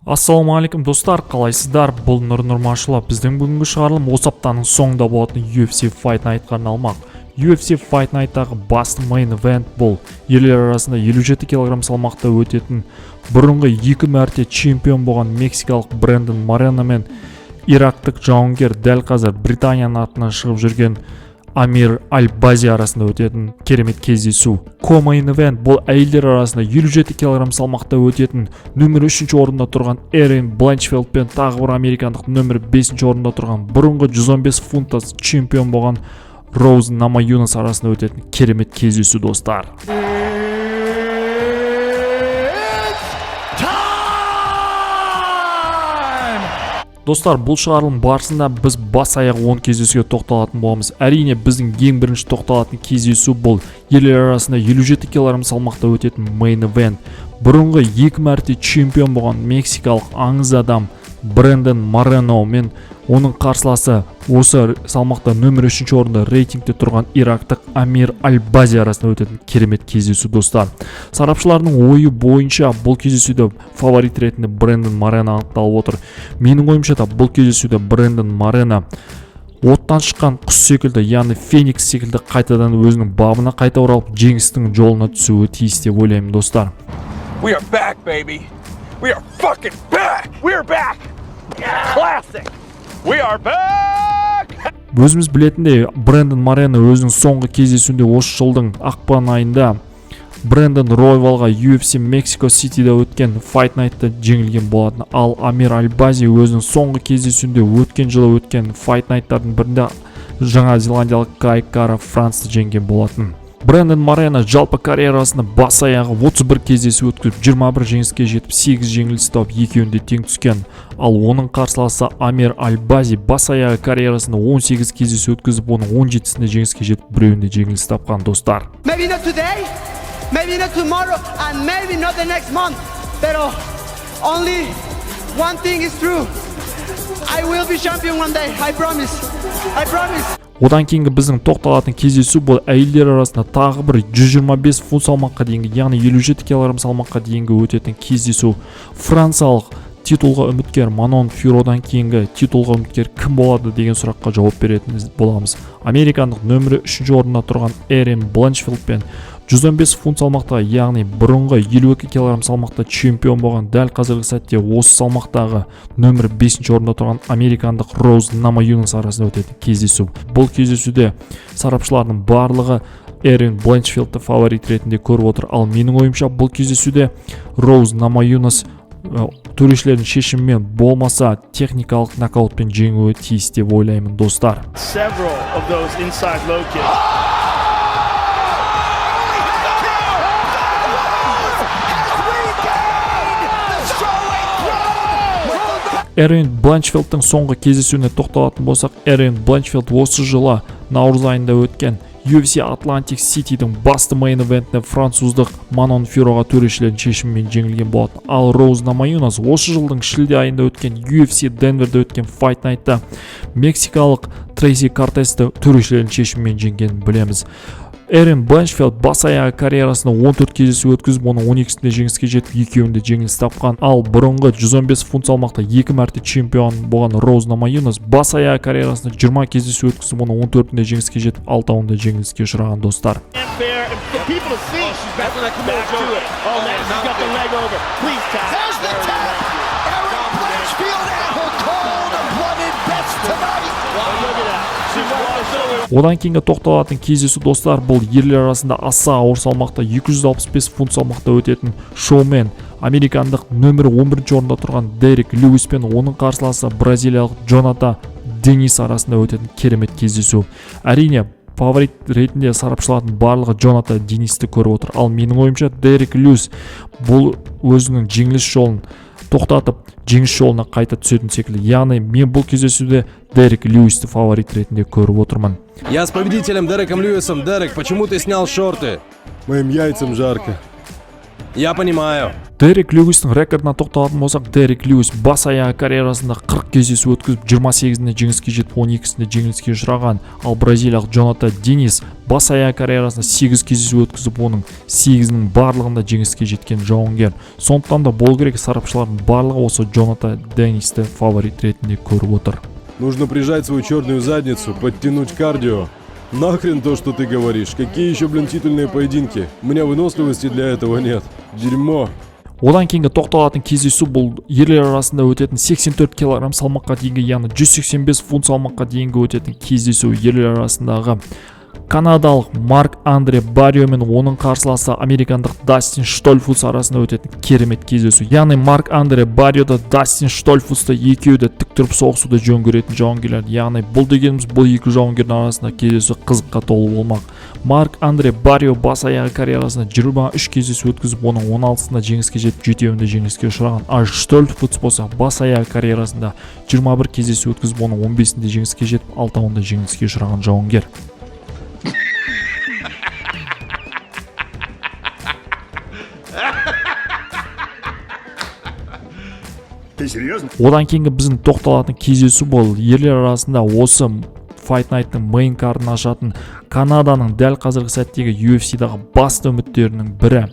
Ассалаумағалейкум достар, қалайсыздар? Бұл Нұр Нұрмашылов. Біздің бүгінгі шығарылым осы аптаның соңында болатын UFC Fight Night'қа арналмақ. UFC Fight Night'тағы басты main event бұл. Ерлер арасында 57 кг салмақта өтетін бұрынғы 2 мәрте чемпион болған мексикалық Брэндон Морено мен ирактық жауынгер дәл қазір Британияның атынан шығып жүрген Амир Аль-Бази арасында өтетін керемет кездесу. Co-main event бұл әйелдер арасында 57 кг салмақта өтетін нөмір 3 орында тұрған Эрин Бланчфилд пен тағы бір американдық нөмір 5 орында тұрған бұрынғы 115 фунт чемпион болған Роуз Намаюнас арасында өтетін керемет кездесу достар. Достар, бұл шығарылым барысында біз бас-аяқ 10 кездесуге тоқталатын боламыз. Әрине, біздің ең бірінші тоқталатын кездесу бұл ерлер арасында 57 кг салмақта өтетін main event. Бұрынғы 2 мәрте чемпион болған мексикалық аңыз адам Брэндон Морено мен оның қарсыласы осы салмақта нөмір 3 орында рейтингте тұрған ирактық Амир Аль-Бази арасында өтетін керемет кездесу достар. Сарапшылардың ойы бойынша бұл кездесуде фаворит ретінде Брэндон Морено анықталып отыр. Менің ойымша да бұл кездесуде Брэндон Морено оттан шыққан құс секілді, яғни Феникс секілді қайтадан өзінің бабына қайта оралып жеңістің жолына түсуі тиіс деп ойлаймын достар. We are back, baby. We are fucking back. We are back. Classic. We are back. Өзіміз білетіндей, Брэндон Морено өзінің соңғы кездесуінде осы жылдың ақпан айында Брэндон Ройвалға UFC Mexico City'де өткен Fight Night'та жеңілген болатын. Ал Амир Аль-Бази өзінің соңғы кездесуінде өткен жылы өткен Fight Night'тардың бірінде Жаңа Зеландиялық Кай Кара Францты жеңген болатын. Брэндон Морено жалпы карьерасында бас-аяғы 31 кездесу өткізіп 21 жеңіске жетіп 8 жеңіліс тауып екеуінде тең түскен. Ал оның қарсыласы Амир Аль-Бази бас-аяғы карьерасында 18 кездесу өткізіп оның 17-сінде жеңіске жетіп біреуінде жеңіліс тапқан достар. Maybe not today, maybe not tomorrow, and maybe not the next month. Pero only one thing is true. I will be champion one day. I promise. I promise. Одан кейінгі біздің тоқталатын кездесу бұл әйелдер арасында тағы бір 125 фунт салмаққа дейінгі, яғни 57 кг салмаққа дейінгі өтетін кездесу. Франциялық титулға үміткер Манон Фюродан кейінгі титулға үміткер кім болады деген сұраққа жауап беретін боламыз. Американдық нөмірі 3 орында тұрған Эрин Бланчфилд пен 115 фунт салмақта, яғни бұрынғы 52 кг салмақта чемпион болған дәл қазіргі сәтте осы салмақтағы нөмір 5 орында тұрған американдық Роуз Намаюнас арасында өтетін кездесу. Бұл кездесуде сарапшылардың барлығы Эрин Бланчфилдті фаворит ретінде көріп отыр. Ал менің ойымша бұл кездесуде Роуз Намаюнас төрешілердің шешімімен болмаса техникалық нокаутпен жеңуі тиіс деп ойлаймын достар. Эрин Бланчфилдтың соңғы кездесуіне тоқталатын болсақ, Эрин Бланчфилд осы жылы наурыз айында өткен UFC Atlantic City'дің басты main eventіне француздық Манон Фюроға төрешілердің шешімімен жеңілген болатын. Ал Роуз Намаюнас осы жылдың шілде айында өткен UFC Денверде өткен Fight Night'та мексикалық Трейси Кортесті төрешілердің шешімімен жеңгенін білеміз. Эрин Бланчфилд бас-аяғы карьерасында 14 кездесу өткізіп, оның 12-сінде жеңіске жетіп, екеуінде жеңіліс тапқан. Ал бұрынғы 115 фунт салмақта 2 мәрте чемпион болған Роуз Намаюнас бас-аяғы карьерасында 20 кездесу өткізіп, оның 14-інде жеңіске жетіп, 6-ында жеңіліске ұшыраған достар. Одан кейінгі тоқталатын кездесу достар, бұл ерлер арасында аса ауыр салмақта 265 фунт салмақта өтетін шоумен американдық нөмір 11 орында тұрған Дерек Льюис пен оның қарсыласы бразилиялық Джонатан Денис арасында өтетін керемет кездесу. Әрине, фаворит ретінде сарапшылардың барлығы Джонатан Денисті көріп отыр. Ал менің ойымша Дерек Льюис бұл өзінің жеңіліс жолын тоқтатып, жеңіс жолына қайта түсетін секілді. Яғни мен бұл кездесуде Дерек Льюисті фаворит ретінде көріп отырмын. Я с победителем Дереком Льюисом. Дерек, почему ты снял шорты? Моим яйцам жарко. Я понимаю. Дерек Льюистің рекордына тоқталатын болсақ, Дерек Льюис бас аяғы карьерасында 40 кездесу өткізіп 28-інде жеңіске жетіп 12-сінде жеңіліске ұшыраған, ал бразилиялық Джонатан Денис бас аяғы карьерасында 8 кездесу өткізіп оның 8-інің барлығында жеңіске жеткен жауынгер. Сондықтан да болу керек, сарапшылардың барлығы осы Джонатан Денисті фаворит ретінде көріп отыр. Нужно прижать свою черную задницу, подтянуть кардио. Нахрен то, что ты говоришь. Какие еще, титульные поединки? У меня выносливости для этого нет. Дерьмо. Одан кейінгі тоқталатын кездесу бұл ерлер арасында өтетін 84 кг салмаққа дейінгі, яғни 185 фунт салмаққа дейінгі өтетін кездесу. Ерлер арасындағы канадалық Марк Андре Баррио мен оның қарсыласы американдық Дастин Штольфус арасында өтетін керемет кездесу. Яғни Марк Андре Баррио да Дастин Штольфусты екеуі де тік тұрып соғысуды жөн көретін жауынгерлер. Яғни бұл дегеніміз бұл екі жауынгердің арасында кездесу қызыққа толы болмақ. Марк Андре Баррио бас аяғы карьерасында 23 кездесу өткізіп, оның 16-сында жеңіске жетіп, 7-інде жеңіліске ұшыраған. Ал Штольфус болса бас аяғы карьерасында 21 кездесу өткізіп, оның 15-інде жеңіске жетіп, 6-ында жеңіліске ұшыраған жауынгер. Одан кейінгі біздің тоқталатын кездесу бұл ерлер арасында осы Fight Night'ның мейн кардын ашатын Канаданың дәл қазіргі сәттегі UFC-дағы басты үміттерінің бірі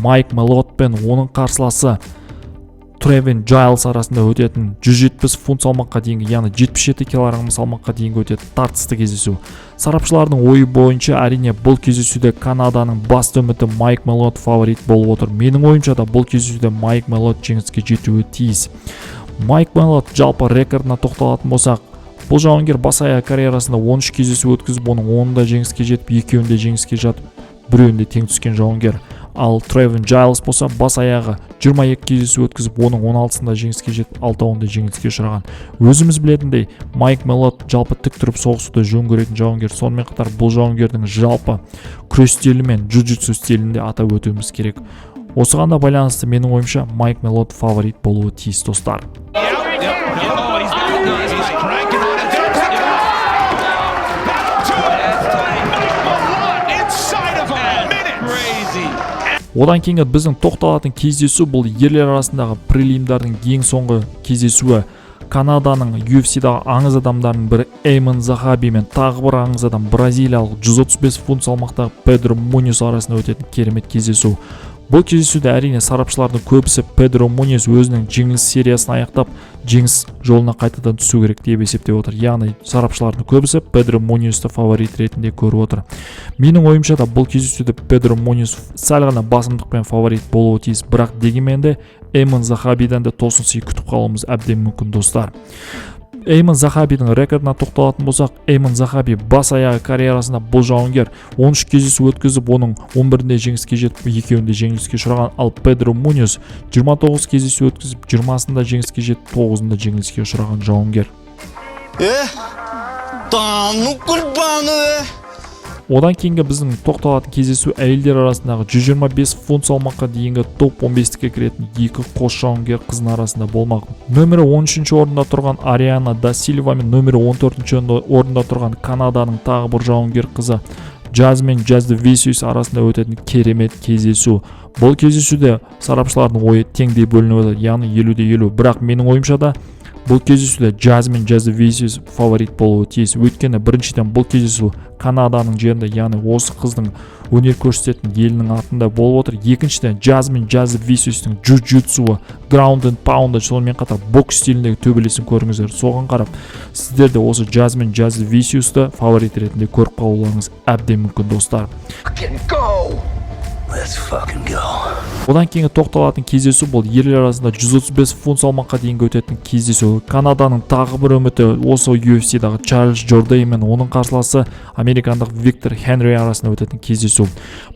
Майк Мелот пен оның қарсыласы Тревин Джайлс арасында өтетін 170 фунт салмаққа дейінгі, яғни 77 кг салмаққа дейінгі өтетін тартысты кездесу. Сарапшылардың ойы бойынша әрине бұл кездесуде Канаданың басты үміті Майк Мелот фаворит болып отыр. Менің ойымша да бұл кездесуде Майк Мелот жеңіске жетуі тиіс. Майк Мелот жалпы рекордына тоқталатын болсақ, бұл жауынгер бас аяғы карьерасында 13 кездесу өткізіп, оның 10-да жеңіске жетіп, 2-інде жеңіске жатып, 1-інде тең түскен жауынгер. Ал Тревин Джайлс болса бас аяғы 22 кездесу өткізіп, оның 16-сында жеңіске жетіп, 6-ында жеңіліске ұшыраған. Өзіміз білетіндей, Майк Мелот жалпы тік тұрып соғысуды жөн көретін жауынгер. Сонымен қатар бұл жауынгердің жалпы күрес стилі мен джиу-джитсу стилінде атап өтуіміз керек. Осыған да байланысты менің ойымша Майк Мелот фаворит болуы тиіс, достар. Одан кейінгі біздің тоқталатын кездесу бұл ерлер арасындағы прелимдардың ең соңғы кездесуі. Канаданың UFC-дағы аңыз адамдарының бірі Эймон Захаби мен тағы бір аңыз адам бразилиялық 135 фунт салмақтағы Педро Муньос арасында өтетін керемет кездесу. Бұл кездесуде әрине сарапшылардың көбісі Педро Муньос өзінің жеңіліс сериясын аяқтап, жеңіс жолына қайтадан түсу керек деп есептеп отыр. Яғни сарапшылардың көбісі Педро Муньосты фаворит ретінде көріп отыр. Менің ойымша да бұл кездесуде Педро Муньос сәл ғана басымдықпен фаворит болуы тиіс, бірақ дегенмен де Эймон Захабидан да тосын сый күтіп қалуымыз әбден мүмкін, достар. Эймон Захабидің рекордына тоқталатын болсақ, Эймон Захаби бас аяғы карьерасында бұл жауынгер 13 кездесу өткізіп, оның 11-інде жеңіске жетіп, 2-інде жеңіліске ұшыраған. Ал Педро Муньос 29 кездесу өткізіп, 20-сында жеңіске жетіп, 9-ында жеңіліске ұшыраған жауынгер. Одан кейінгі біздің тоқталатын кездесу әйелдер арасындағы 125 фунт салмаққа дейінгі топ 15-ке кіретін екі қос жауынгер қыздың арасында болмақ. Нөмірі 13-ші орында тұрған Ариана да Сильва мен нөмірі 14-ші орында тұрған Канаданың тағы бір жауынгер қызы Джазмин Висюс арасында өтетін керемет кездесу. Бұл кездесуде сарапшылардың ойы теңдей бөлініп отыр, яғни 50-50. Бірақ менің ойымша да бұл кездесуде Джазмин Висюс фаворит болуы тиіс. Өйткені біріншіден бұл кездесу Канаданың жерінде, яғни осы қыздың өнер көрсететін елінің атында болып отыр. Екіншіден Джазмин Висюстің джиу-джитсуы, ground and pound, сонымен қатар бокс стиліндегі төбелесін көріңіздер. Соған қарап, сіздер де осы Джазмин Висюсты фаворит ретінде көріп қалуларыңыз әбден мүмкін, достар. Одан кейінгі тоқталатын кездесу бұл ерлер арасында 135 фунт салмаққа дейінгі өтетін кездесу. Канаданың тағы бір үміті осы UFC-дағы Чарльз Джордейн мен оның қарсыласы американдық Виктор Хенри арасында өтетін кездесу.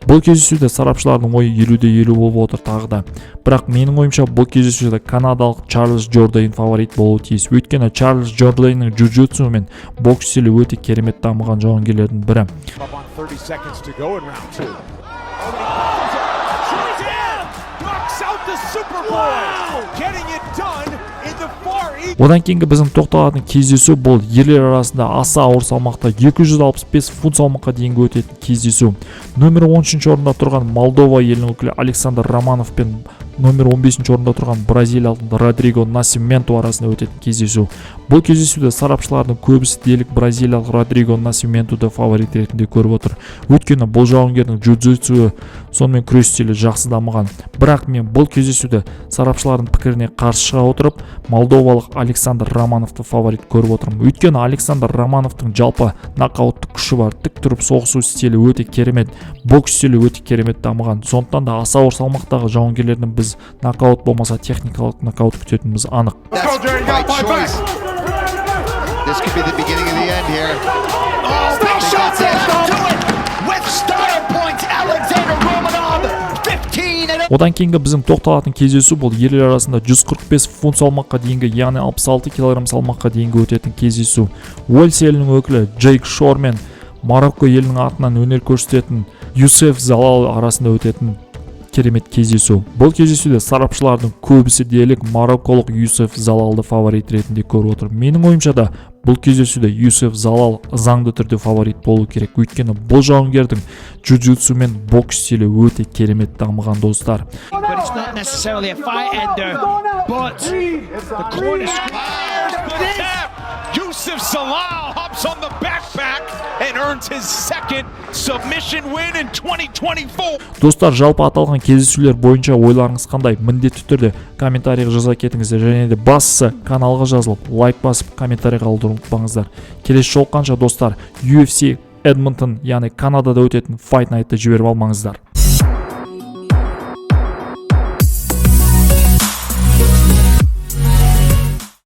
Бұл кездесуде сарапшылардың ойы 50-50 болып отыр тағы да. Бірақ менің ойымша бұл кездесуде канадалық Чарльз Джордейн фаворит болуы тиіс. Өйткені Чарльз Джордейннің джиу-джитсу мен бокс стилі өте керемет дамыған жауынгерлердің бірі. Knocks out the Superboy, getting it done in the far east. Одан кейінгі біздің тоқталатын кездесу бұл ерлер арасында аса ауыр салмақта 265 фунт салмаққа дейінгі өтетін кездесу. Номер 13 орында тұрған Молдова елінің өкілі Александр Романов пен номер 15 орында тұрған бразилиялық Родриго Насименто арасында өтетін кездесу. Бұл кездесуде сарапшылардың көбісі дерлік бразилиялық Родриго Насиментоды фаворит ретінде көріп отыр. Өйткені бұл жауынгердің джиу-джитсуы сонымен күрес стилі жақсы дамыған. Бірақ мен бұл кездесуде сарапшылардың пікіріне қарсы шыға отырып, молдовалық Александр Романовты фаворит көріп отырмын. Өйткені Александр Романовтың жалпы нокауттық күші бар, тік тұрып соғысу стилі өте керемет, бокс стилі өте керемет дамыған. Сондықтан да аса ауыр салмақтағы жауынгерлердің біз нокаут болмаса техникалық нокаут күтетініміз анық. This could be the beginning of the end here. Oh, big shots to it with style points. Alexander Romanov 15 Одан кейінгі біздің тоқталатын кездесу бұл ерлер арасында 145 фунт салмаққа дейінгі, яғни 66 кг салмаққа дейінгі өтетін кездесу. Уэльс елінің өкілі Джейк Шор мен Марокко елінің атынан өнер көрсететін Юсеф Залал арасында өтетін керемет кездесу. Бұл кездесуде сарапшылардың көбісі дерлік марокколық Юсеф Залалды фаворит ретінде көріп отыр. Менің ойымша да бұл кездесуде Юсеф Залал заңды түрде фаворит болу керек. Өйткені бұл жауынгердің джиу-джитсу мен бокс стилі өте керемет дамыған достар. But it's not necessarily a fight ender, but the corner Yusuf Zalal hops on the backpack and earns his second submission win in 2024. Достар, жалпы аталған кездесулер бойынша ойларыңыз қандай? Міндетті түрде комментарийға жаза кетіңіздер, және де бастысы каналға жазылып, лайк басып, комментарий қалдыруды ұмытпаңыздар. Келесі жолыққанша достар, UFC Эдмонтон, яғни Канадада өтетін Fight Night'ты жіберіп алмаңыздар.